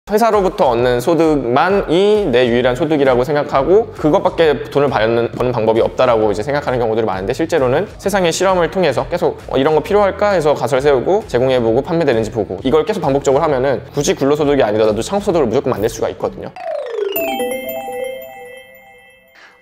회사로부터 얻는 소득만이 내 유일한 소득이라고 생각하고 그것밖에 돈을 버는 방법이 없다라고 이제 생각하는 경우들이 많은데, 실제로는 세상의 실험을 통해서 계속 이런 거 필요할까 해서 가설 세우고 제공해보고 판매되는지 보고, 이걸 계속 반복적으로 하면은 굳이 근로소득이 아니더라도 창업소득을 무조건 만들 수가 있거든요.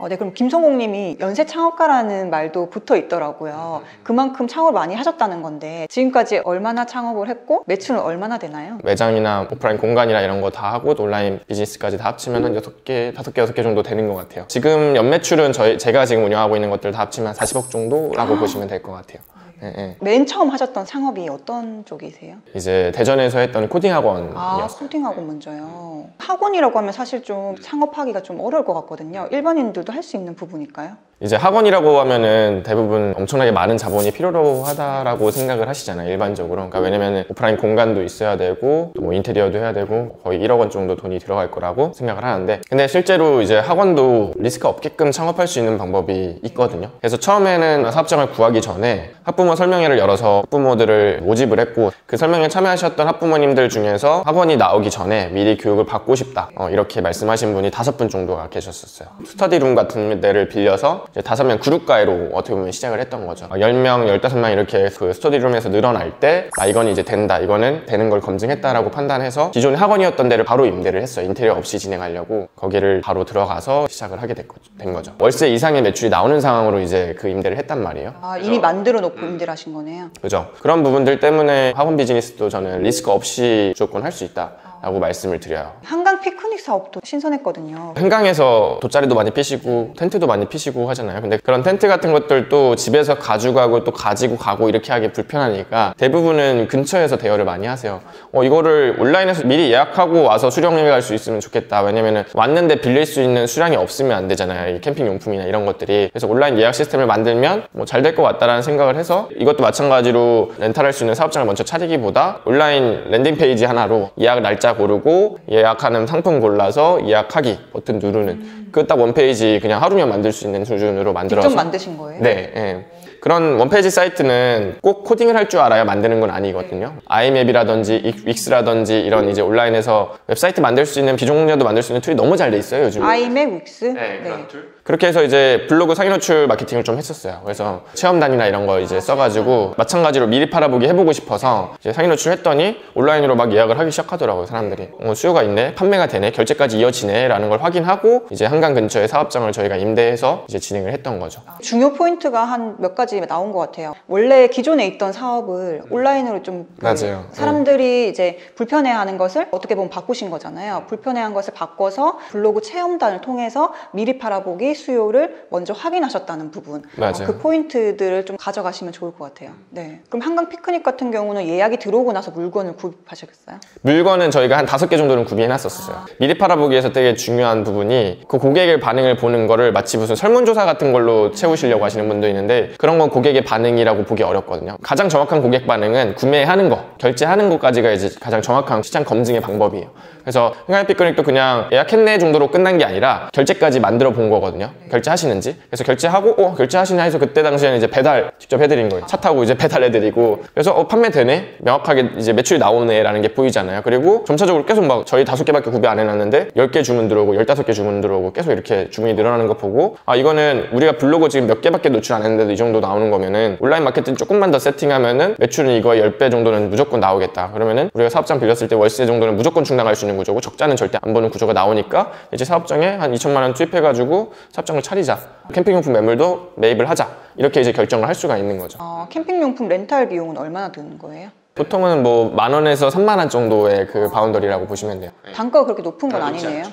네, 그럼 김성공님이 연쇄 창업가라는 말도 붙어 있더라고요. 그만큼 창업을 많이 하셨다는 건데 지금까지 얼마나 창업을 했고 매출은 얼마나 되나요? 매장이나 오프라인 공간이나 이런 거 다 하고 온라인 비즈니스까지 다 합치면 한 6개, 5개, 6개 정도 되는 것 같아요. 지금 연매출은 제가 지금 운영하고 있는 것들 다 합치면 40억 정도라고 보시면 될 것 같아요. 네. 맨 처음 하셨던 창업이 어떤 쪽이세요? 이제 대전에서 했던 코딩 학원이었어요. 코딩 학원 먼저요. 학원이라고 하면 사실 좀 창업하기가 좀 어려울 것 같거든요. 일반인들도 할 수 있는 부분일까요? 이제 학원이라고 하면은 대부분 엄청나게 많은 자본이 필요로 하다라고 생각을 하시잖아요, 일반적으로. 그러니까 왜냐면은 오프라인 공간도 있어야 되고 뭐 인테리어도 해야 되고 거의 1억 원 정도 돈이 들어갈 거라고 생각을 하는데, 근데 실제로 이제 학원도 리스크 없게끔 창업할 수 있는 방법이 있거든요. 그래서 처음에는 사업장을 구하기 전에 학부모 설명회를 열어서 학부모들을 모집을 했고, 그 설명회에 참여하셨던 학부모님들 중에서 학원이 나오기 전에 미리 교육을 받고 싶다 이렇게 말씀하신 분이 5분 정도가 계셨었어요. 스터디룸 같은 데를 빌려서 이제 5명 그룹가해로 어떻게 보면 시작을 했던 거죠. 10명, 15명 이렇게 그 스터디룸에서 늘어날 때 이건 이제 된다, 이거는 되는 걸 검증했다라고 판단해서 기존의 학원이었던 데를 바로 임대를 했어요. 인테리어 없이 진행하려고 거기를 바로 들어가서 시작을 하게 된 거죠. 월세 이상의 매출이 나오는 상황으로 이제 그 임대를 했단 말이에요. 이미 만들어 놓고 임대를 하신 거네요. 그죠. 그런 부분들 때문에 학원 비즈니스도 저는 리스크 없이 무조건 할 수 있다 라고 말씀을 드려요. 한강 피크닉 사업도 신선했거든요. 한강에서 돗자리도 많이 피시고 텐트도 많이 피시고 하잖아요. 근데 그런 텐트 같은 것들도 집에서 가져가고 또 가지고 가고 이렇게 하기 불편하니까 대부분은 근처에서 대여를 많이 하세요. 이거를 온라인에서 미리 예약하고 와서 수령해 갈 수 있으면 좋겠다. 왜냐면은 왔는데 빌릴 수 있는 수량이 없으면 안 되잖아요, 이 캠핑 용품이나 이런 것들이. 그래서 온라인 예약 시스템을 만들면 뭐 잘 될 것 같다라는 생각을 해서, 이것도 마찬가지로 렌탈할 수 있는 사업장을 먼저 차리기보다 온라인 랜딩 페이지 하나로 예약 날짜 고르고 예약하는 상품 골라서 예약하기 버튼 누르는 그 딱 원페이지 그냥 하루면 만들 수 있는 수준으로 만들어서. 직접 만드신 거예요? 네. 그런 원페이지 사이트는 꼭 코딩을 할 줄 알아야 만드는 건 아니거든요. 아이맵이라든지 윅스라든지 이런 이제 온라인에서 웹사이트 만들 수 있는, 비종료도 만들 수 있는 툴이 너무 잘 돼 있어요, 요즘. 아이맵, 윅스? 네, 그런 툴. 그렇게 해서 이제 블로그 상위 노출 마케팅을 좀 했었어요. 그래서 체험단이나 이런 거 이제 써가지고 마찬가지로 미리 팔아보기 해보고 싶어서 이제 상위 노출 했더니 온라인으로 막 예약을 하기 시작하더라고요, 사람들이. 수요가 있네, 판매가 되네, 결제까지 이어지네 라는 걸 확인하고 이제 한강 근처에 사업장을 저희가 임대해서 이제 진행을 했던 거죠. 중요 포인트가 한 몇 가지 나온 것 같아요. 원래 기존에 있던 사업을 온라인으로 좀 맞아요. 사람들이 이제 불편해하는 것을 어떻게 보면 바꾸신 거잖아요. 불편해한 것을 바꿔서 블로그 체험단을 통해서 미리 팔아보기 수요를 먼저 확인하셨다는 부분. 맞아요. 그 포인트들을 좀 가져가시면 좋을 것 같아요. 네. 그럼 한강 피크닉 같은 경우는 예약이 들어오고 나서 물건을 구입하셨겠어요? 물건은 저희가 한 5개 정도는 구비해놨었어요. 미리 팔아보기에서 되게 중요한 부분이 그 고객의 반응을 보는 거를 마치 무슨 설문조사 같은 걸로 채우시려고 하시는 분도 있는데, 그런 건 고객의 반응이라고 보기 어렵거든요. 가장 정확한 고객 반응은 구매하는 거, 결제하는 것까지가 이제 가장 정확한 시장 검증의 방법이에요. 그래서 한강 피크닉도 그냥 예약했네 정도로 끝난 게 아니라 결제까지 만들어 본 거거든요. 결제하시는지. 그래서 결제하고 결제하시나 해서 그때 당시에는 이제 배달 직접 해드린 거예요. 차 타고 이제 배달해드리고. 그래서 판매되네? 명확하게 이제 매출이 나오네 라는 게 보이잖아요. 그리고 점차적으로 계속 막 저희 5개밖에 구비 안 해놨는데 10개 주문 들어오고 15개 주문 들어오고 계속 이렇게 주문이 늘어나는 거 보고, 이거는 우리가 블로그 지금 몇 개밖에 노출 안 했는데도 이 정도 나오는 거면은 온라인 마케팅 조금만 더 세팅하면은 매출은 이거의 10배 정도는 무조건 나오겠다. 그러면은 우리가 사업장 빌렸을 때 월세 정도는 무조건 충당할 수 있는 구조고 적자는 절대 안 보는 구조가 나오니까 이제 사업장에 한 2천만 원 투입해가지고 사업장을 차리자, 캠핑용품 매물도 매입을 하자, 이렇게 이제 결정을 할 수가 있는 거죠. 캠핑용품 렌탈 비용은 얼마나 드는 거예요? 보통은 뭐 10,000원에서 30,000원 정도의 그 바운더리라고 보시면 돼요. 단가가 그렇게 높은 건 아니네요.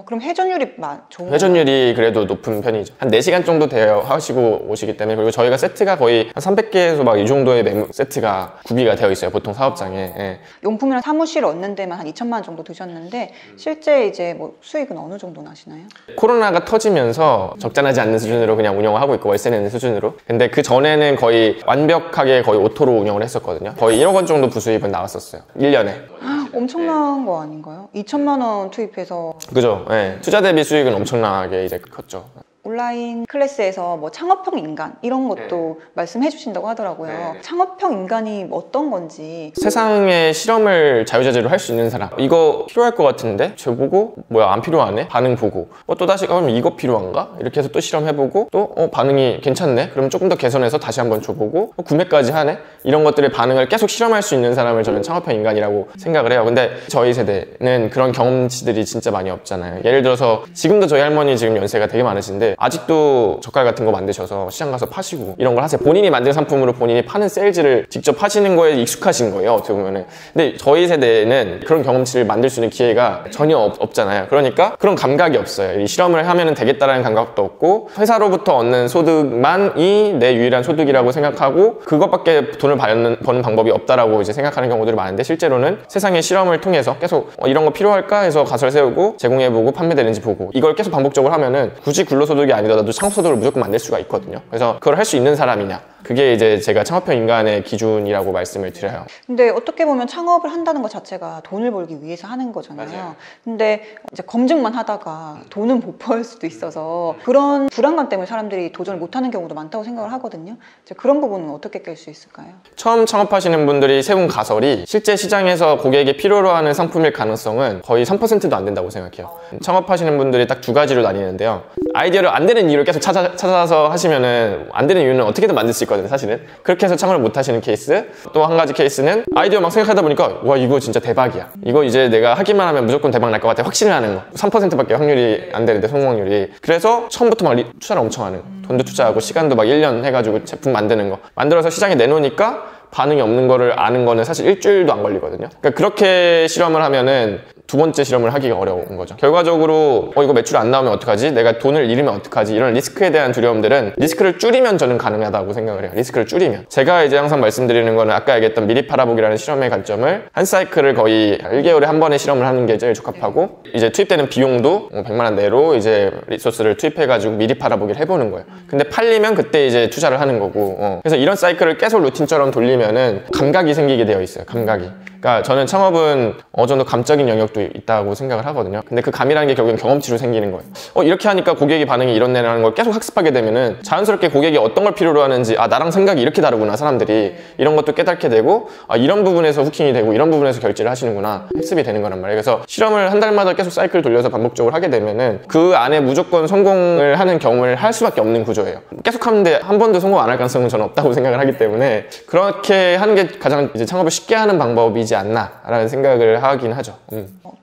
그럼 회전율이 좋은 회전율이 그래도 높은 편이죠. 한 4시간 정도 대여하시고 오시기 때문에. 그리고 저희가 세트가 거의 한 300개에서 막 이 정도의 세트가 구비가 되어 있어요, 보통 사업장에. 용품이랑 사무실 얻는 데만 한 2천만 원 정도 드셨는데 실제 이제 뭐 수익은 어느 정도 나시나요? 코로나가 터지면서 적자나지 않는 수준으로 그냥 운영을 하고 있고, 월세 내는 수준으로. 근데 그 전에는 거의 완벽하게 거의 오토로 운영을 했었거든요. 거의 1억 원 정도 부수입은 나왔었어요, 1년에. 엄청난 거 아닌가요? 2천만 원 투입해서. 그죠. 투자 대비 수익은 엄청나게 이제 컸죠. 온라인 클래스에서 뭐 창업형 인간 이런 것도 말씀해 주신다고 하더라고요. 창업형 인간이 어떤 건지. 세상에 실험을 자유자재로 할 수 있는 사람, 이거 필요할 것 같은데 저 보고 뭐야 안 필요하네? 반응 보고 또 다시 그럼 이거 필요한가? 이렇게 해서 또 실험해보고 또 반응이 괜찮네? 그러면 조금 더 개선해서 다시 한번 줘보고 구매까지 하네? 이런 것들의 반응을 계속 실험할 수 있는 사람을 저는 창업형 인간이라고 생각을 해요. 근데 저희 세대는 그런 경험치들이 진짜 많이 없잖아요. 예를 들어서 지금도 저희 할머니 지금 연세가 되게 많으신데 아직도 젓갈 같은 거 만드셔서 시장 가서 파시고 이런 걸 하세요. 본인이 만든 상품으로 본인이 파는 세일즈를 직접 하시는 거에 익숙하신 거예요, 어떻게 보면은. 근데 저희 세대는 그런 경험치를 만들 수 있는 기회가 전혀 없잖아요. 그러니까 그런 감각이 없어요. 이 실험을 하면 되겠다라는 감각도 없고 회사로부터 얻는 소득만이 내 유일한 소득이라고 생각하고 그것밖에 돈을 버는 방법이 없다라고 이제 생각하는 경우들이 많은데 실제로는 세상의 실험을 통해서 계속 이런 거 필요할까 해서 가설 세우고 제공해보고 판매되는지 보고 이걸 계속 반복적으로 하면은 굳이 근로소득이 아니더라도 창업소득을 무조건 만들 수가 있거든요. 그래서 그걸 할 수 있는 사람이냐, 그게 이제 제가 창업형 인간의 기준이라고 말씀을 드려요. 근데 어떻게 보면 창업을 한다는 것 자체가 돈을 벌기 위해서 하는 거잖아요. 맞아요. 근데 이제 검증만 하다가 돈은 못 벌 수도 있어서 그런 불안감 때문에 사람들이 도전을 못 하는 경우도 많다고 생각을 하거든요. 이제 그런 부분은 어떻게 깰 수 있을까요? 처음 창업하시는 분들이 세운 가설이 실제 시장에서 고객이 필요로 하는 상품일 가능성은 거의 3%도 안 된다고 생각해요. 창업하시는 분들이 딱 두 가지로 나뉘는데요. 아이디어를 안 되는 이유를 계속 찾아서 하시면은 안 되는 이유는 어떻게든 만들 수 있거든요, 사실은. 그렇게 해서 창업을 못 하시는 케이스. 또 한 가지 케이스는 아이디어 막 생각하다 보니까 와 이거 진짜 대박이야. 이거 이제 내가 하기만 하면 무조건 대박 날 것 같아. 확신을 하는 거. 3%밖에 확률이 안 되는데 성공 확률이. 그래서 처음부터 막 투자를 엄청 하는 거. 돈도 투자하고 시간도 막 1년 해가지고 제품 만드는 거. 만들어서 시장에 내놓으니까 반응이 없는 거를 아는 거는 사실 일주일도 안 걸리거든요. 그러니까 그렇게 실험을 하면은 두 번째 실험을 하기가 어려운 거죠. 결과적으로 이거 매출 안 나오면 어떡하지? 내가 돈을 잃으면 어떡하지? 이런 리스크에 대한 두려움들은 리스크를 줄이면 저는 가능하다고 생각을 해요. 리스크를 줄이면. 제가 이제 항상 말씀드리는 거는 아까 얘기했던 미리 팔아보기라는 실험의 관점을 한 사이클을 거의 1개월에 한 번에 실험을 하는 게 제일 적합하고 이제 투입되는 비용도 100만 원 내로 이제 리소스를 투입해가지고 미리 팔아보기를 해보는 거예요. 근데 팔리면 그때 이제 투자를 하는 거고 그래서 이런 사이클을 계속 루틴처럼 돌리면은 감각이 생기게 되어 있어요. 감각이. 그러니까 저는 창업은 어느 정도 감적인 영역도 있다고 생각을 하거든요. 근데 그 감이라는 게 결국엔 경험치로 생기는 거예요. 이렇게 하니까 고객의 반응이 이렇네라는 걸 계속 학습하게 되면은 자연스럽게 고객이 어떤 걸 필요로 하는지 나랑 생각이 이렇게 다르구나 사람들이 이런 것도 깨닫게 되고 이런 부분에서 후킹이 되고 이런 부분에서 결제를 하시는구나 학습이 되는 거란 말이에요. 그래서 실험을 한 달마다 계속 사이클 돌려서 반복적으로 하게 되면은 그 안에 무조건 성공을 하는 경험을 할 수밖에 없는 구조예요. 계속 하는데 한 번도 성공 안 할 가능성은 저는 없다고 생각을 하기 때문에 그렇게 하는 게 가장 이제 창업을 쉽게 하는 방법이지 않나라는 생각을 하긴 하죠.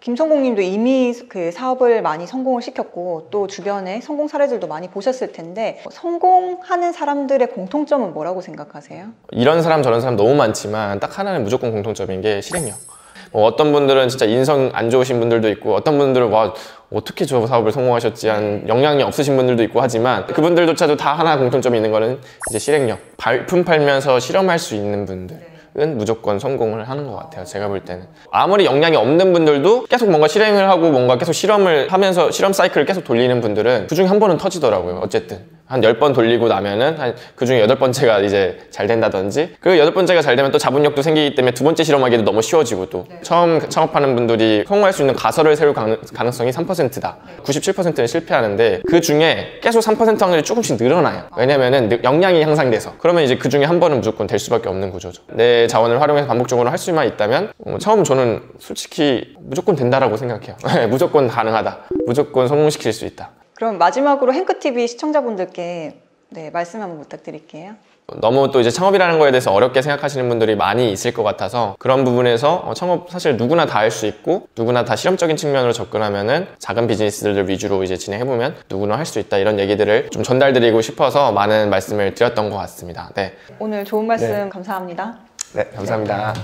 김성공님도 이미 그 사업을 많이 성공을 시켰고 또 주변에 성공 사례들도 많이 보셨을 텐데 성공하는 사람들의 공통점은 뭐라고 생각하세요? 이런 사람 저런 사람 너무 많지만 딱 하나는 무조건 공통점인 게 실행력. 어떤 분들은 진짜 인성 안 좋으신 분들도 있고 어떤 분들은 와 어떻게 저 사업을 성공하셨지 한 역량이 없으신 분들도 있고 하지만 그분들조차도 다 하나 공통점이 있는 거는 이제 실행력. 발품 팔면서 실험할 수 있는 분들 은 무조건 성공을 하는 것 같아요. 제가 볼 때는 아무리 역량이 없는 분들도 계속 뭔가 실행을 하고 뭔가 계속 실험을 하면서 실험 사이클을 계속 돌리는 분들은 그중에 한 번은 터지더라고요. 어쨌든 한 10번 돌리고 나면은 그중에 8번째가 이제 잘 된다든지 그리고 8번째가 잘 되면 또 자본력도 생기기 때문에 두 번째 실험하기도 너무 쉬워지고 또 처음 창업하는 분들이 성공할 수 있는 가설을 세울 가능성이 3%다 97%는 실패하는데 그 중에 계속 3% 확률이 조금씩 늘어나요. 왜냐면은 역량이 향상돼서 그러면 이제 그 중에 한 번은 무조건 될 수밖에 없는 구조죠. 내 자원을 활용해서 반복적으로 할 수만 있다면 처음 저는 솔직히 무조건 된다라고 생각해요. 무조건 가능하다. 무조건 성공시킬 수 있다. 그럼 마지막으로 행크TV 시청자분들께 말씀 한번 부탁드릴게요. 너무 또 이제 창업이라는 거에 대해서 어렵게 생각하시는 분들이 많이 있을 것 같아서 그런 부분에서 창업 사실 누구나 다 할 수 있고 누구나 다 실험적인 측면으로 접근하면은 작은 비즈니스들 위주로 이제 진행해보면 누구나 할 수 있다 이런 얘기들을 좀 전달드리고 싶어서 많은 말씀을 드렸던 것 같습니다. 네. 오늘 좋은 말씀 감사합니다. 네, 감사합니다.